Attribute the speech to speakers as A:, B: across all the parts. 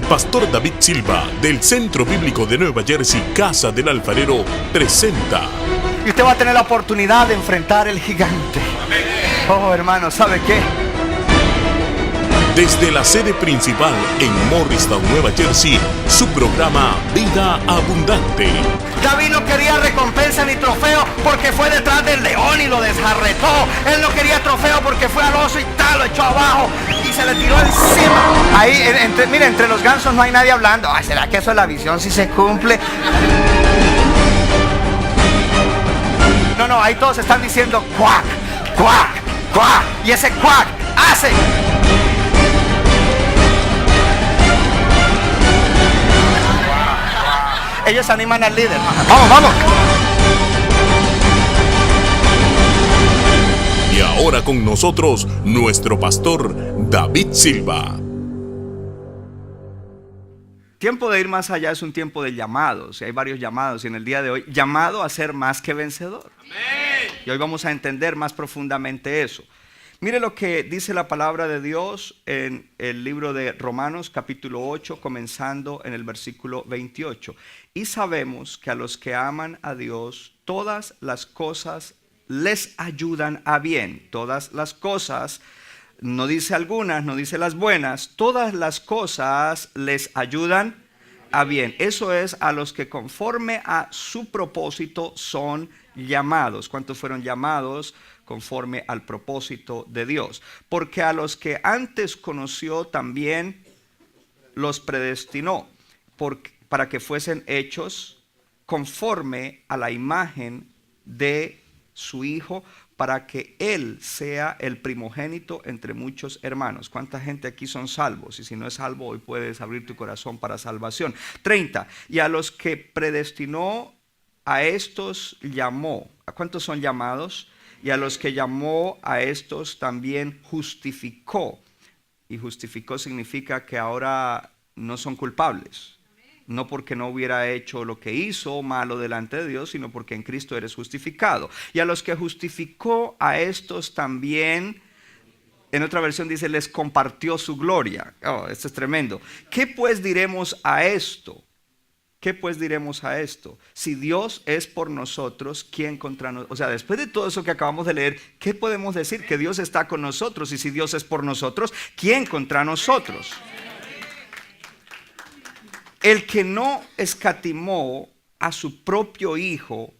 A: Pastor David Silva, del Centro Bíblico de Nueva Jersey, Casa del Alfarero, presenta.
B: Y usted va a tener la oportunidad de enfrentar el gigante. Oh, hermano, ¿sabe qué?
A: Desde la sede principal en Morristown, Nueva Jersey, su programa Vida Abundante.
B: David no quería recompensa ni trofeo porque fue detrás del león y lo desjarretó. Él no quería trofeo porque fue al oso y tal, lo echó abajo y se le tiró encima. Ahí, mire, entre los gansos no hay nadie hablando. Ay, ¿será que eso es la visión si se cumple? No, ahí todos están diciendo cuac, cuac, cuac. Y ese cuac hace. Ellos animan al líder. Vamos.
A: Y ahora con nosotros, nuestro pastor David Silva.
B: Tiempo de ir más allá es un tiempo de llamados. Y hay varios llamados. Y en el día de hoy, llamado a ser más que vencedor. Amén. Y hoy vamos a entender más profundamente eso. Mire lo que dice la palabra de Dios en el libro de Romanos capítulo 8, comenzando en el versículo 28. Y sabemos que a los que aman a Dios, todas las cosas les ayudan a bien. Todas las cosas, no dice algunas, no dice las buenas, todas las cosas les ayudan a bien. Eso es a los que conforme a su propósito son llamados. ¿Cuántos fueron llamados conforme al propósito de Dios? Porque a los que antes conoció también los predestinó para que fuesen hechos conforme a la imagen de su Hijo, para que Él sea el primogénito entre muchos hermanos. ¿Cuánta gente aquí son salvos? Y si no es salvo, hoy puedes abrir tu corazón para salvación. 30. Y a los que predestinó, a estos llamó. ¿A cuántos son llamados? Y a los que llamó, a estos también justificó. Y justificó significa que ahora no son culpables. No porque no hubiera hecho lo que hizo malo delante de Dios, sino porque en Cristo eres justificado. Y a los que justificó, a estos también, en otra versión dice, les compartió su gloria. Oh, esto es tremendo. ¿Qué pues diremos a esto? ¿Qué pues diremos a esto? Si Dios es por nosotros, ¿quién contra nosotros? O sea, después de todo eso que acabamos de leer, ¿qué podemos decir? Que Dios está con nosotros. Y si Dios es por nosotros, ¿quién contra nosotros? El que no escatimó a su propio Hijo,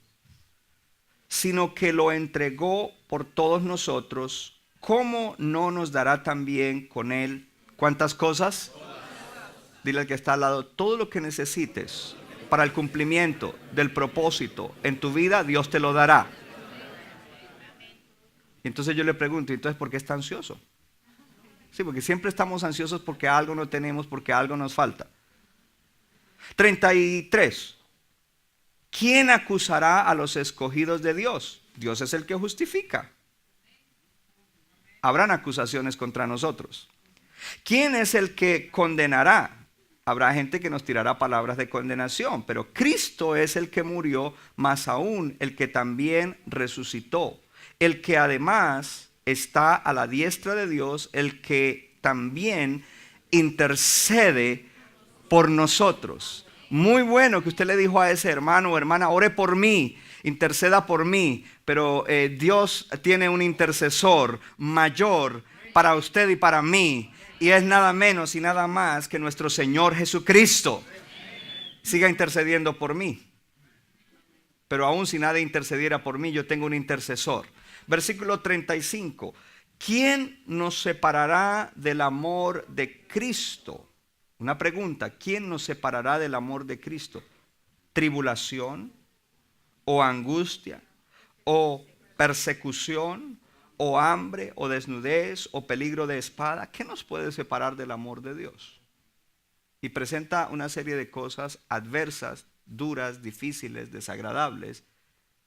B: sino que lo entregó por todos nosotros, ¿cómo no nos dará también con Él? ¿Cuántas cosas? Dile al que está al lado, todo lo que necesites para el cumplimiento del propósito en tu vida, Dios te lo dará. Y entonces yo le pregunto, ¿entonces por qué está ansioso? Sí, porque siempre estamos ansiosos porque algo no tenemos, porque algo nos falta. 33. ¿Quién acusará a los escogidos de Dios? Dios es el que justifica. Habrán acusaciones contra nosotros. ¿Quién es el que condenará? Habrá gente que nos tirará palabras de condenación, pero Cristo es el que murió, más aún el que también resucitó, el que además está a la diestra de Dios, el que también intercede por nosotros. Muy bueno que usted le dijo a ese hermano o hermana, ore por mí, interceda por mí, pero Dios tiene un intercesor mayor para usted y para mí. Y es nada menos y nada más que nuestro Señor Jesucristo. Siga intercediendo por mí. Pero aún si nadie intercediera por mí, yo tengo un intercesor. Versículo 35. ¿Quién nos separará del amor de Cristo? Una pregunta. ¿Quién nos separará del amor de Cristo? ¿Tribulación? ¿O angustia? ¿O persecución? ¿O hambre, o desnudez, o peligro de espada? ¿Qué nos puede separar del amor de Dios? Y presenta una serie de cosas adversas, duras, difíciles, desagradables.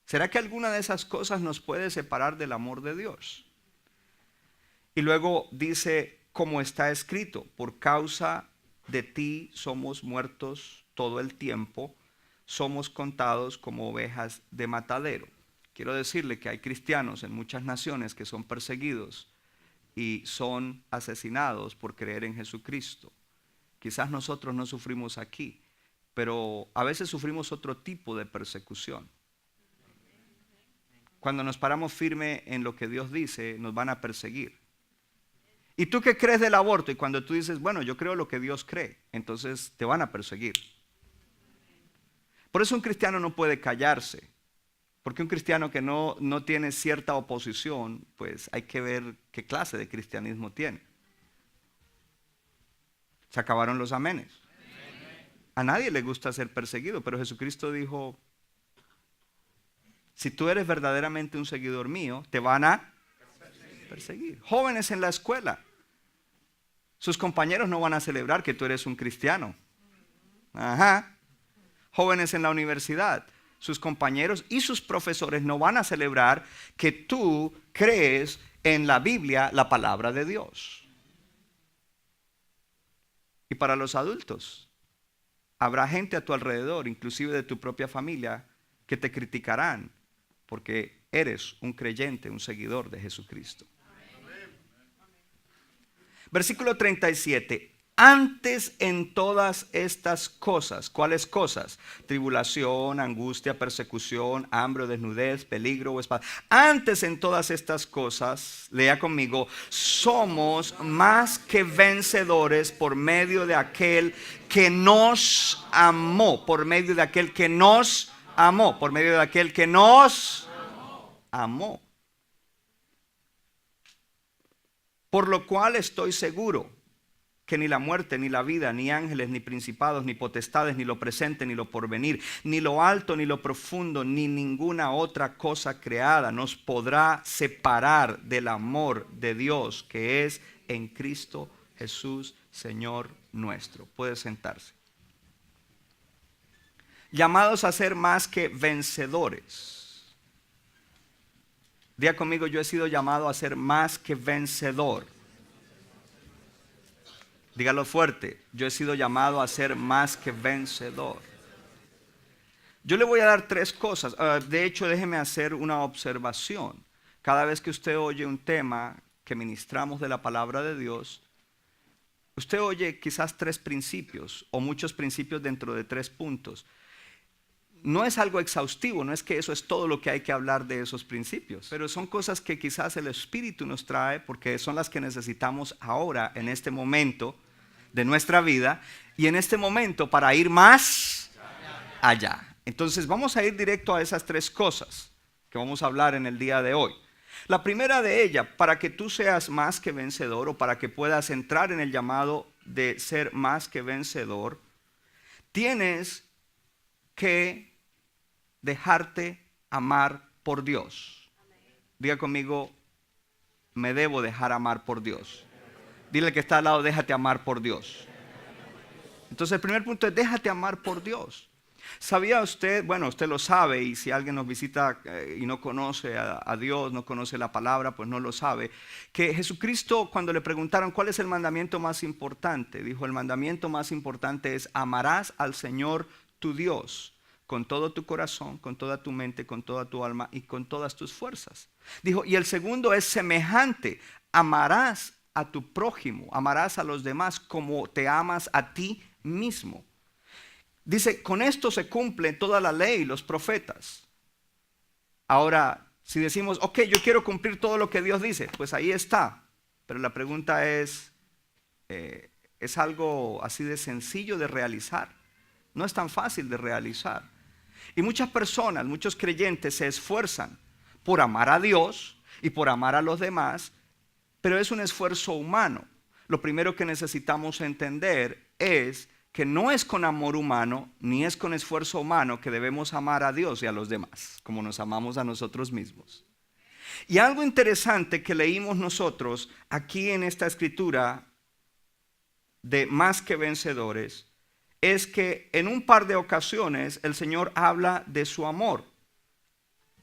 B: ¿Será que alguna de esas cosas nos puede separar del amor de Dios? Y luego dice, como está escrito, por causa de ti somos muertos todo el tiempo, somos contados como ovejas de matadero. Quiero decirle que hay cristianos en muchas naciones que son perseguidos y son asesinados por creer en Jesucristo. Quizás nosotros no sufrimos aquí, pero a veces sufrimos otro tipo de persecución. Cuando nos paramos firme en lo que Dios dice, nos van a perseguir. ¿Y tú qué crees del aborto? Y cuando tú dices, bueno, yo creo lo que Dios cree, entonces te van a perseguir. Por eso un cristiano no puede callarse. Porque un cristiano que no tiene cierta oposición, pues hay que ver qué clase de cristianismo tiene. Se acabaron los amenes. A nadie le gusta ser perseguido, pero Jesucristo dijo, si tú eres verdaderamente un seguidor mío, te van a perseguir. Jóvenes en la escuela, sus compañeros no van a celebrar que tú eres un cristiano. Ajá. Jóvenes en la universidad, sus compañeros y sus profesores no van a celebrar que tú crees en la Biblia, la palabra de Dios. Y para los adultos, habrá gente a tu alrededor, inclusive de tu propia familia, que te criticarán porque eres un creyente, un seguidor de Jesucristo. Versículo 37. Antes en todas estas cosas, ¿cuáles cosas? Tribulación, angustia, persecución, hambre o desnudez, peligro o espada. Antes en todas estas cosas, lea conmigo, somos más que vencedores por medio de aquel que nos amó, por medio de aquel que nos amó, por medio de aquel que nos amó. Por lo cual estoy seguro que ni la muerte, ni la vida, ni ángeles, ni principados, ni potestades, ni lo presente, ni lo porvenir, ni lo alto, ni lo profundo, ni ninguna otra cosa creada nos podrá separar del amor de Dios que es en Cristo Jesús, Señor nuestro. Puede sentarse. Llamados a ser más que vencedores. Diga conmigo, yo he sido llamado a ser más que vencedor. Dígalo fuerte, yo he sido llamado a ser más que vencedor. Yo le voy a dar tres cosas. De hecho, déjeme hacer una observación. Cada vez que usted oye un tema que ministramos de la palabra de Dios, usted oye quizás tres principios o muchos principios dentro de tres puntos. No es algo exhaustivo, no es que eso es todo lo que hay que hablar de esos principios, pero son cosas que quizás el Espíritu nos trae porque son las que necesitamos ahora, en este momento de nuestra vida y en este momento para ir más allá. Entonces vamos a ir directo a esas tres cosas que vamos a hablar en el día de hoy. La primera de ellas, para que tú seas más que vencedor o para que puedas entrar en el llamado de ser más que vencedor, tienes que dejarte amar por Dios. Diga conmigo, me debo dejar amar por Dios. Dile que está al lado, déjate amar por Dios. Entonces el primer punto es déjate amar por Dios. ¿Sabía usted? Bueno, usted lo sabe, y si alguien nos visita y no conoce a Dios, no conoce la palabra, pues no lo sabe, que Jesucristo, cuando le preguntaron cuál es el mandamiento más importante, dijo, el mandamiento más importante es amarás al Señor tu Dios con todo tu corazón, con toda tu mente, con toda tu alma y con todas tus fuerzas. Dijo, y el segundo es semejante, amarás a tu prójimo, amarás a los demás como te amas a ti mismo. Dice, con esto se cumple toda la ley y los profetas. Ahora, si decimos, ok, yo quiero cumplir todo lo que Dios dice, pues ahí está. Pero la pregunta es algo así de sencillo de realizar. No es tan fácil de realizar. Y muchas personas, muchos creyentes se esfuerzan por amar a Dios y por amar a los demás, pero es un esfuerzo humano. Lo primero que necesitamos entender es que no es con amor humano, ni es con esfuerzo humano que debemos amar a Dios y a los demás, como nos amamos a nosotros mismos. Y algo interesante que leímos nosotros aquí en esta escritura de más que vencedores, es que en un par de ocasiones el Señor habla de su amor.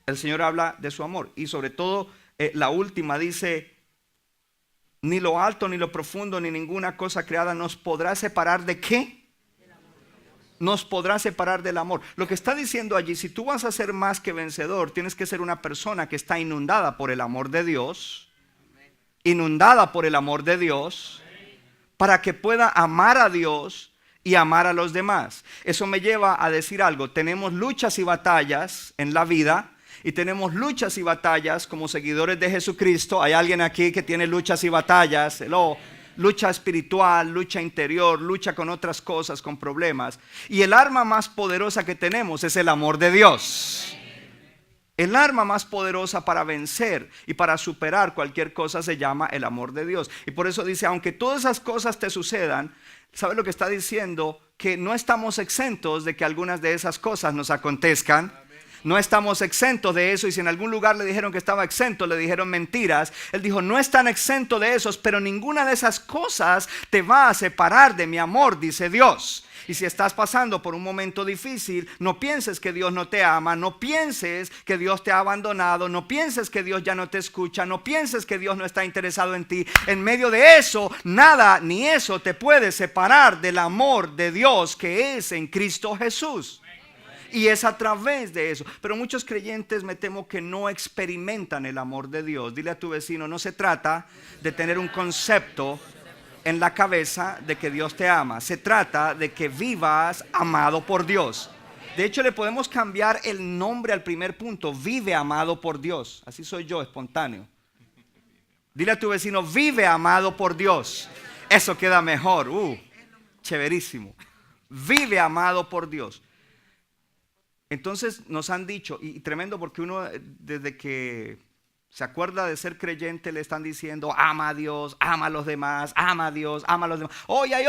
B: El Señor habla de su amor. Y sobre todo la última dice, ni lo alto, ni lo profundo, ni ninguna cosa creada nos podrá separar ¿de qué? Nos podrá separar del amor. Lo que está diciendo allí, si tú vas a ser más que vencedor, tienes que ser una persona que está inundada por el amor de Dios. Inundada por el amor de Dios. para que pueda amar a Dios y amar a los demás. Eso me lleva a decir algo. Tenemos luchas y batallas en la vida y tenemos luchas y batallas como seguidores de Jesucristo. Hay alguien aquí que tiene luchas y batallas. Lucha espiritual, lucha interior, lucha con otras cosas, con problemas. Y el arma más poderosa que tenemos es el amor de Dios. El arma más poderosa para vencer y para superar cualquier cosa se llama el amor de Dios. Y por eso dice, aunque todas esas cosas te sucedan, ¿sabe lo que está diciendo? Que no estamos exentos de que algunas de esas cosas nos acontezcan. No estamos exentos de eso. Y si en algún lugar le dijeron que estaba exento, le dijeron mentiras. Él dijo, no están exentos de esos, pero ninguna de esas cosas te va a separar de mi amor, dice Dios. Y si estás pasando por un momento difícil, no pienses que Dios no te ama, no pienses que Dios te ha abandonado, no pienses que Dios ya no te escucha, no pienses que Dios no está interesado en ti. En medio de eso, nada ni eso te puede separar del amor de Dios que es en Cristo Jesús. Y es a través de eso. Pero muchos creyentes me temo que no experimentan el amor de Dios. Dile a tu vecino, no se trata de tener un concepto en la cabeza de que Dios te ama. Se trata de que vivas amado por Dios. De hecho, le podemos cambiar el nombre al primer punto. Vive amado por Dios. Así soy yo, espontáneo. Dile a tu vecino, vive amado por Dios. Eso queda mejor. Chéverísimo. Vive amado por Dios. Entonces nos han dicho, y tremendo porque uno desde que se acuerda de ser creyente le están diciendo, ama a Dios, ama a los demás, ama a Dios, ama a los demás. Hoy hay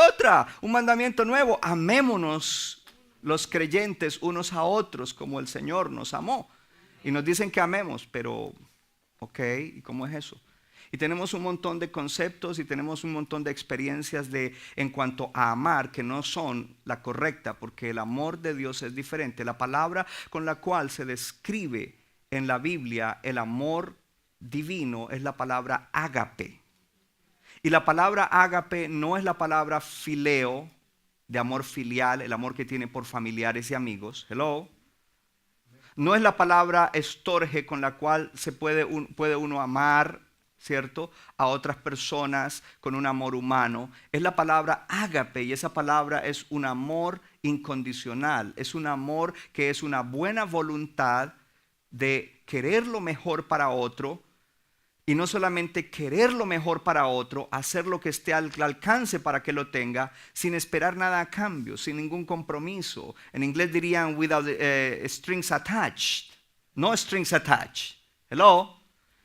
B: un mandamiento nuevo, amémonos los creyentes unos a otros como el Señor nos amó. Y nos dicen que amemos, pero ok, ¿y cómo es eso? Y tenemos un montón de conceptos y tenemos un montón de experiencias en cuanto a amar que no son la correcta, porque el amor de Dios es diferente. La palabra con la cual se describe en la Biblia el amor divino es la palabra ágape. Y la palabra ágape no es la palabra fileo, de amor filial, el amor que tiene por familiares y amigos. Hello. No es la palabra estorge con la cual se puede uno amar, ¿cierto?, a otras personas con un amor humano. Es la palabra ágape, y esa palabra es un amor incondicional. Es un amor que es una buena voluntad de querer lo mejor para otro. Y no solamente querer lo mejor para otro, hacer lo que esté al alcance para que lo tenga, sin esperar nada a cambio, sin ningún compromiso. En inglés dirían without strings attached. No strings attached. Hello.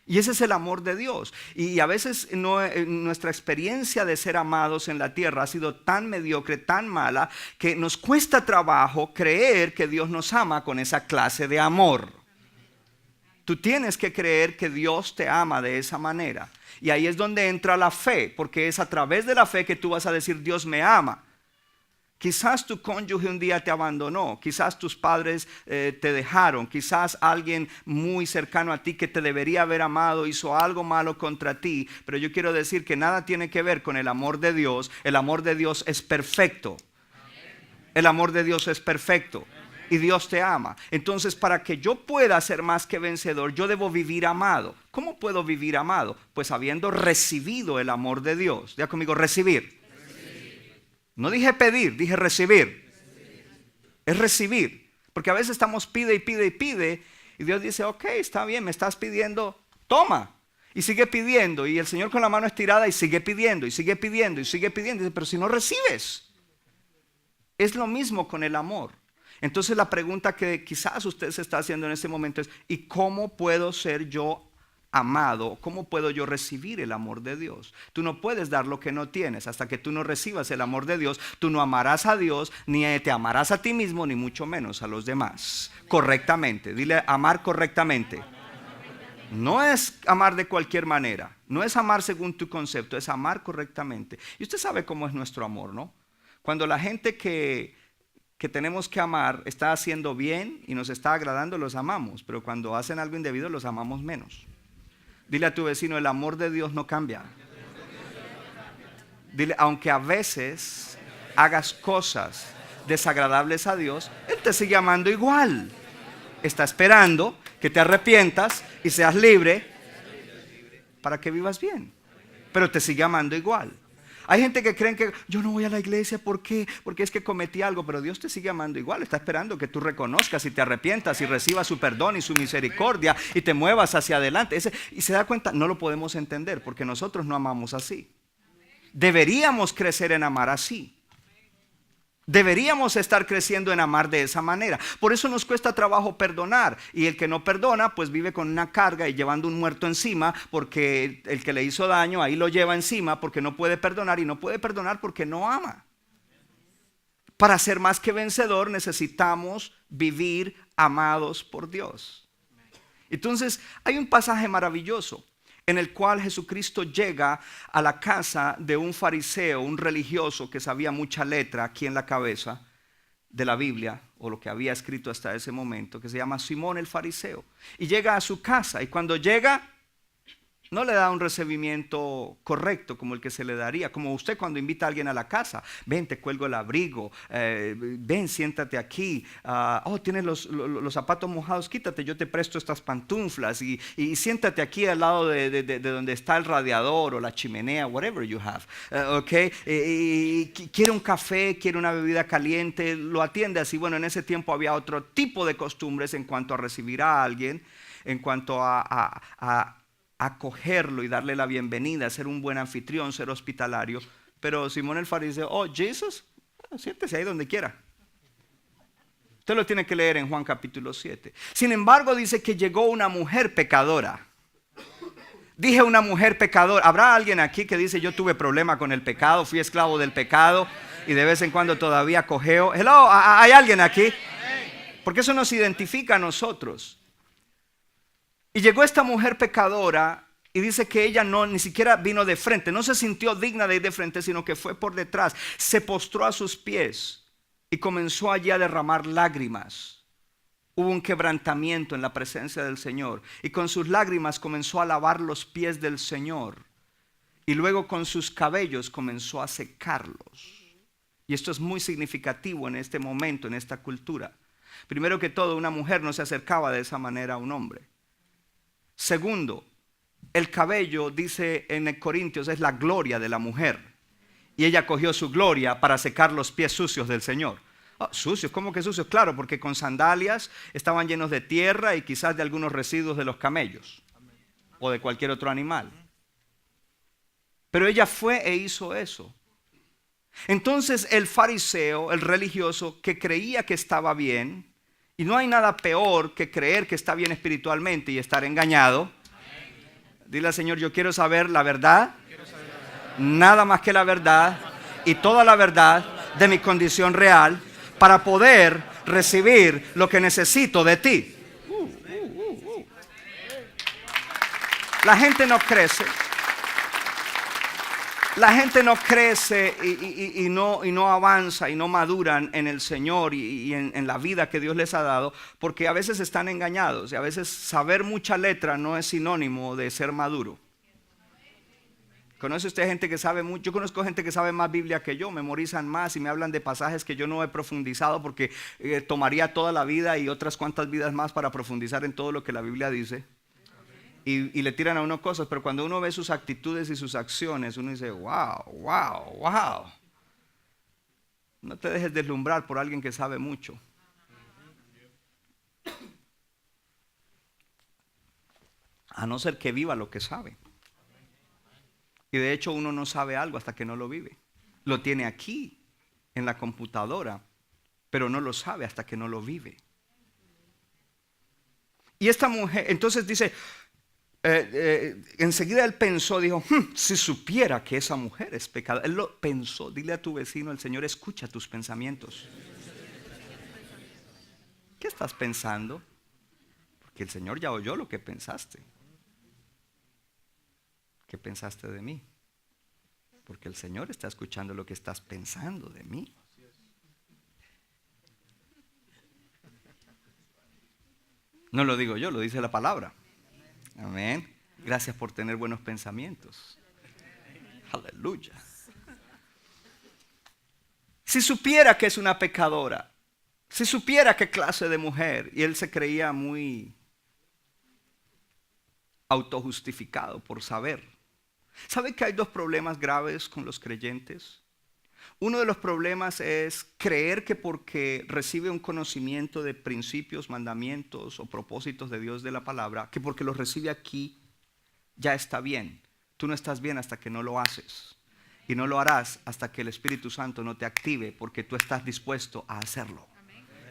B: Y ese es el amor de Dios. Y a veces nuestra experiencia de ser amados en la tierra ha sido tan mediocre, tan mala, que nos cuesta trabajo creer que Dios nos ama con esa clase de amor. Tú tienes que creer que Dios te ama de esa manera. Y ahí es donde entra la fe, porque es a través de la fe que tú vas a decir, Dios me ama. Quizás tu cónyuge un día te abandonó, quizás tus padres te dejaron, quizás alguien muy cercano a ti que te debería haber amado hizo algo malo contra ti, pero yo quiero decir que nada tiene que ver con el amor de Dios. El amor de Dios es perfecto. El amor de Dios es perfecto y Dios te ama. Entonces, para que yo pueda ser más que vencedor, yo debo vivir amado. ¿Cómo puedo vivir amado? Pues habiendo recibido el amor de Dios. Diga conmigo, recibir. No dije pedir, dije recibir. Es recibir. Porque a veces estamos pide y pide y pide. Y Dios dice, ok, está bien, me estás pidiendo, toma. Y sigue pidiendo. Y el Señor con la mano estirada y sigue pidiendo, y sigue pidiendo, y sigue pidiendo. Dice, pero si no recibes. Es lo mismo con el amor. Entonces la pregunta que quizás usted se está haciendo en este momento es, ¿y cómo puedo ser yo amado? ¿Cómo puedo yo recibir el amor de Dios? Tú no puedes dar lo que no tienes. Hasta que tú no recibas el amor de Dios, tú no amarás a Dios, ni te amarás a ti mismo, ni mucho menos a los demás. Correctamente. Dile, amar correctamente. No es amar de cualquier manera. No es amar según tu concepto, es amar correctamente. Y usted sabe cómo es nuestro amor, ¿no? Cuando la gente que tenemos que amar está haciendo bien y nos está agradando, los amamos. Pero cuando hacen algo indebido, los amamos menos. Dile a tu vecino, el amor de Dios no cambia. Dile, aunque a veces hagas cosas desagradables a Dios, Él te sigue amando igual. Está esperando que te arrepientas y seas libre para que vivas bien. Pero te sigue amando igual. Hay gente que creen que yo no voy a la iglesia, ¿por qué? Porque es que cometí algo, pero Dios te sigue amando igual. Está esperando que tú reconozcas y te arrepientas y recibas su perdón y su misericordia y te muevas hacia adelante. Y se da cuenta, no lo podemos entender porque nosotros no amamos así. Deberíamos crecer en amar así. Deberíamos estar creciendo en amar de esa manera. Por eso nos cuesta trabajo perdonar. Y el que no perdona, pues vive con una carga y llevando un muerto encima, porque el que le hizo daño ahí lo lleva encima porque no puede perdonar, y no puede perdonar porque no ama. Para ser más que vencedor necesitamos vivir amados por Dios. Entonces hay un pasaje maravilloso en el cual Jesucristo llega a la casa de un fariseo, un religioso que sabía mucha letra aquí en la cabeza de la Biblia, o lo que había escrito hasta ese momento, que se llama Simón el fariseo. Y llega a su casa, y cuando llega, no le da un recibimiento correcto como el que se le daría, como usted cuando invita a alguien a la casa. Ven, te cuelgo el abrigo, ven, siéntate aquí. Tienes los zapatos mojados, quítate, yo te presto estas pantuflas y siéntate aquí al lado de donde está el radiador o la chimenea, whatever you have. Quiere un café, quiere una bebida caliente, lo atiende así. Bueno, en ese tiempo había otro tipo de costumbres en cuanto a recibir a alguien, en cuanto a acogerlo y darle la bienvenida, ser un buen anfitrión, ser hospitalario. Pero Simón el fariseo, Jesús, siéntese ahí donde quiera. Usted lo tiene que leer en Juan capítulo 7. Sin embargo, dice que llegó una mujer pecadora. Dije una mujer pecadora. ¿Habrá alguien aquí que dice yo tuve problema con el pecado, fui esclavo del pecado y de vez en cuando todavía cojeo? Hello, ¿hay alguien aquí? Porque eso nos identifica a nosotros. Y llegó esta mujer pecadora y dice que ella ni siquiera vino de frente, no se sintió digna de ir de frente, sino que fue por detrás, se postró a sus pies y comenzó allí a derramar lágrimas. Hubo un quebrantamiento en la presencia del Señor y con sus lágrimas comenzó a lavar los pies del Señor y luego con sus cabellos comenzó a secarlos. Y esto es muy significativo en este momento, en esta cultura. Primero que todo, una mujer no se acercaba de esa manera a un hombre. Segundo, el cabello, dice en el Corintios, es la gloria de la mujer. Y ella cogió su gloria para secar los pies sucios del Señor. ¿Sucios? ¿Cómo que sucios? Claro, porque con sandalias estaban llenos de tierra y quizás de algunos residuos de los camellos o de cualquier otro animal. Pero ella fue e hizo eso. Entonces el fariseo, el religioso, que creía que estaba bien, y no hay nada peor que creer que está bien espiritualmente y estar engañado. Dile al Señor, yo quiero saber la verdad, nada más que la verdad y toda la verdad de mi condición real para poder recibir lo que necesito de ti. La gente no crece. La gente no crece y no avanza y no maduran en el Señor y en la vida que Dios les ha dado, porque a veces están engañados y a veces saber mucha letra no es sinónimo de ser maduro. ¿Conoce usted gente que sabe mucho? Yo conozco gente que sabe más Biblia que yo, memorizan más y me hablan de pasajes que yo no he profundizado porque tomaría toda la vida y otras cuantas vidas más para profundizar en todo lo que la Biblia dice. Y le tiran a uno cosas, pero cuando uno ve sus actitudes y sus acciones, uno dice, wow. No te dejes deslumbrar por alguien que sabe mucho. A no ser que viva lo que sabe. Y de hecho uno no sabe algo hasta que no lo vive. Lo tiene aquí, en la computadora, pero no lo sabe hasta que no lo vive. Y esta mujer, entonces dice... enseguida él pensó, dijo, si supiera que esa mujer es pecadora. Él lo pensó. Dile a tu vecino, el Señor escucha tus pensamientos. ¿Qué estás pensando? Porque el Señor ya oyó lo que pensaste. ¿Qué pensaste de mí? Porque el Señor está escuchando lo que estás pensando de mí. No lo digo yo, lo dice la palabra. Amén. Gracias por tener buenos pensamientos. Aleluya. Si supiera que es una pecadora, si supiera qué clase de mujer, y él se creía muy autojustificado por saber. ¿Sabe que hay dos problemas graves con los creyentes? Uno de los problemas es creer que porque recibe un conocimiento de principios, mandamientos o propósitos de Dios de la palabra, que porque los recibe aquí ya está bien. Tú no estás bien hasta que no lo haces. Y no lo harás hasta que el Espíritu Santo no te active, porque tú estás dispuesto a hacerlo.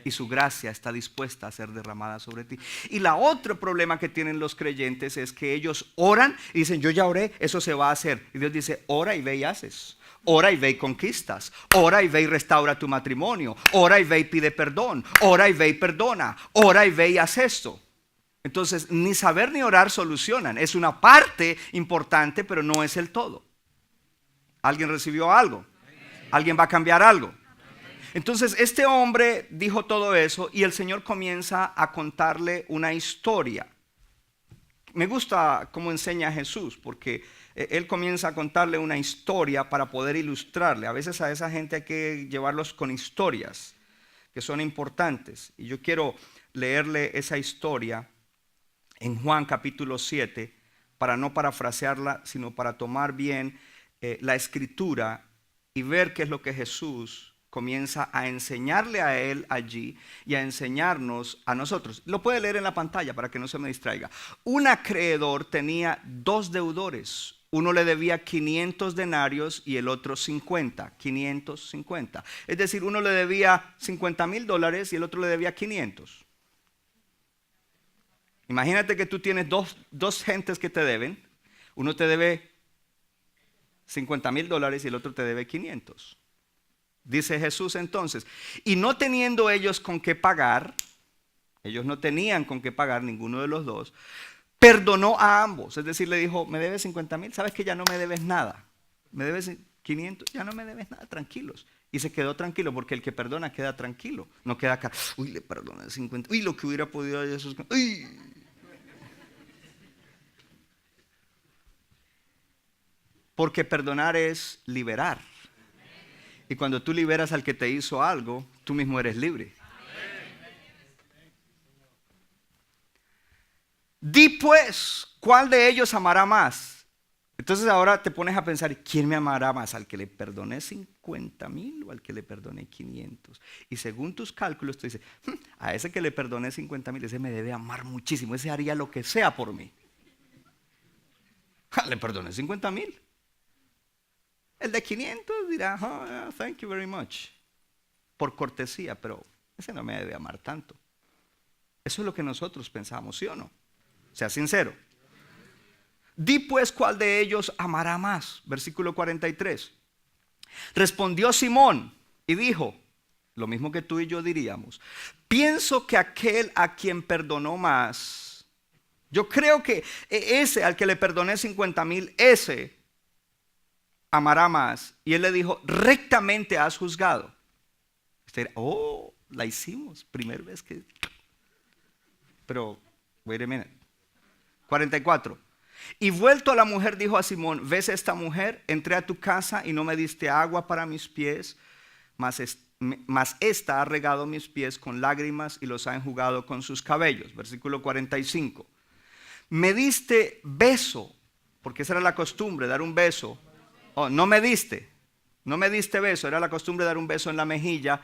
B: Y su gracia está dispuesta a ser derramada sobre ti. Y la otro problema que tienen los creyentes es que ellos oran y dicen, yo ya oré, eso se va a hacer. Y Dios dice, ora y ve y haces. Ora y ve y conquistas. Ora y ve y restaura tu matrimonio. Ora y ve y pide perdón. Ora y ve y perdona. Ora y ve y haz esto. Entonces, ni saber ni orar solucionan. Es una parte importante, pero no es el todo. ¿Alguien recibió algo? ¿Alguien va a cambiar algo? Entonces este hombre dijo todo eso y el Señor comienza a contarle una historia. Me gusta cómo enseña Jesús, porque Él comienza a contarle una historia para poder ilustrarle. A veces a esa gente hay que llevarlos con historias que son importantes. Y yo quiero leerle esa historia en Juan capítulo 7, para no parafrasearla, sino para tomar bien la escritura y ver qué es lo que Jesús comienza a enseñarle a él allí y a enseñarnos a nosotros. Lo puede leer en la pantalla para que no se me distraiga. Un acreedor tenía dos deudores. Uno le debía 500 denarios y el otro 50. 550. Es decir, uno le debía $50,000 y el otro le debía 500. Imagínate que tú tienes dos gentes que te deben. Uno te debe $50,000 y el otro te debe 500. Dice Jesús entonces, y no teniendo ellos con qué pagar, ellos no tenían con qué pagar ninguno de los dos, perdonó a ambos. Es decir, le dijo, me debes 50,000, sabes que ya no me debes nada. Me debes 500, ya no me debes nada, tranquilos. Y se quedó tranquilo, porque el que perdona queda tranquilo. No queda acá, uy, le perdoné 50, uy, lo que hubiera podido hacer esos, uy. Porque perdonar es liberar. Y cuando tú liberas al que te hizo algo, tú mismo eres libre. Di pues, ¿cuál de ellos amará más? Entonces ahora te pones a pensar, ¿quién me amará más? ¿Al que le perdoné 50,000 o al que le perdoné 500? Y según tus cálculos tú dices, a ese que le perdoné 50,000, ese me debe amar muchísimo, ese haría lo que sea por mí. Le perdoné 50,000. El de 500 dirá, oh, thank you very much, por cortesía, pero ese no me debe amar tanto. Eso es lo que nosotros pensamos, ¿sí o no? Sea sincero. Di pues cuál de ellos amará más. Versículo 43. Respondió Simón y dijo, lo mismo que tú y yo diríamos, pienso que aquel a quien perdonó más, yo creo que ese al que le perdoné 50,000, ese amará más. Y él le dijo, rectamente has juzgado. Oh, la hicimos, primera vez que... Pero, wait a minute. 44. Y vuelto a la mujer dijo a Simón, ¿ves esta mujer? Entré a tu casa y no me diste agua para mis pies, mas esta ha regado mis pies con lágrimas y los ha enjugado con sus cabellos. Versículo 45. Me diste beso, porque esa era la costumbre, dar un beso. Oh, no me diste beso, era la costumbre dar un beso en la mejilla,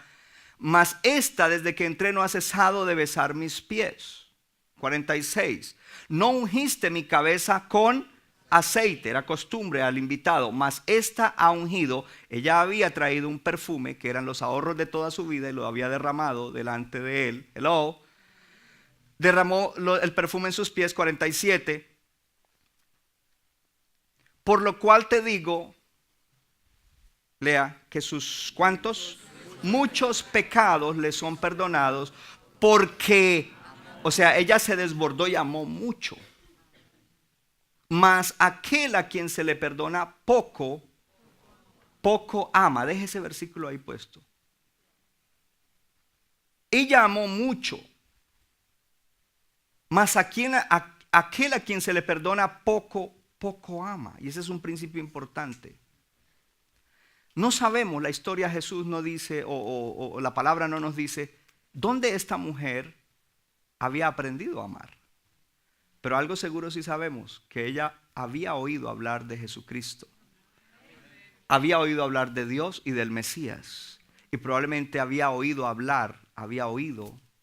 B: mas esta desde que entré no ha cesado de besar mis pies. 46. No ungiste mi cabeza con aceite, era costumbre al invitado, mas esta ha ungido. Ella había traído un perfume que eran los ahorros de toda su vida y lo había derramado delante de él. Hello. Derramó el perfume en sus pies. 47. Por lo cual te digo, lea, que sus ¿cuántos? Muchos pecados le son perdonados porque, o sea, ella se desbordó y amó mucho. Mas aquel a quien se le perdona poco, poco ama. Deje ese versículo ahí puesto. Ella amó mucho. Mas aquel a quien se le perdona poco, poco ama. Y ese es un principio importante. No sabemos, la historia Jesús no dice, o la palabra no nos dice, ¿dónde esta mujer había aprendido a amar? Pero algo seguro sí sabemos, que ella había oído hablar de Jesucristo. Había oído hablar de Dios y del Mesías. Y probablemente había oído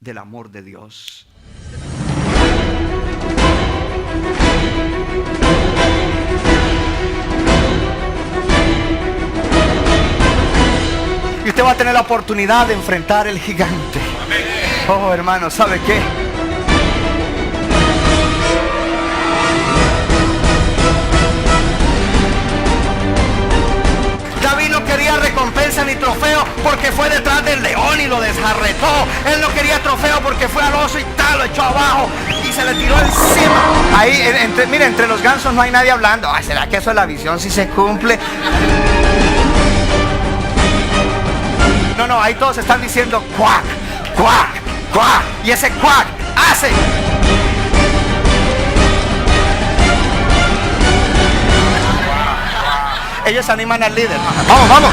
B: del amor de Dios. Y usted va a tener la oportunidad de enfrentar el gigante. Oh, hermano, ¿sabe qué? David no quería recompensa ni trofeo porque fue detrás del león y lo desjarretó. Él no quería trofeo porque fue al oso y tal, lo echó abajo y se le tiró encima. Ahí, mire, entre los gansos no hay nadie hablando. Ay, ¿será que eso es la visión si se cumple? No, ahí todos están diciendo cuac, cuac, cuac. Y ese cuac hace. Ellos animan al líder. Vamos, vamos.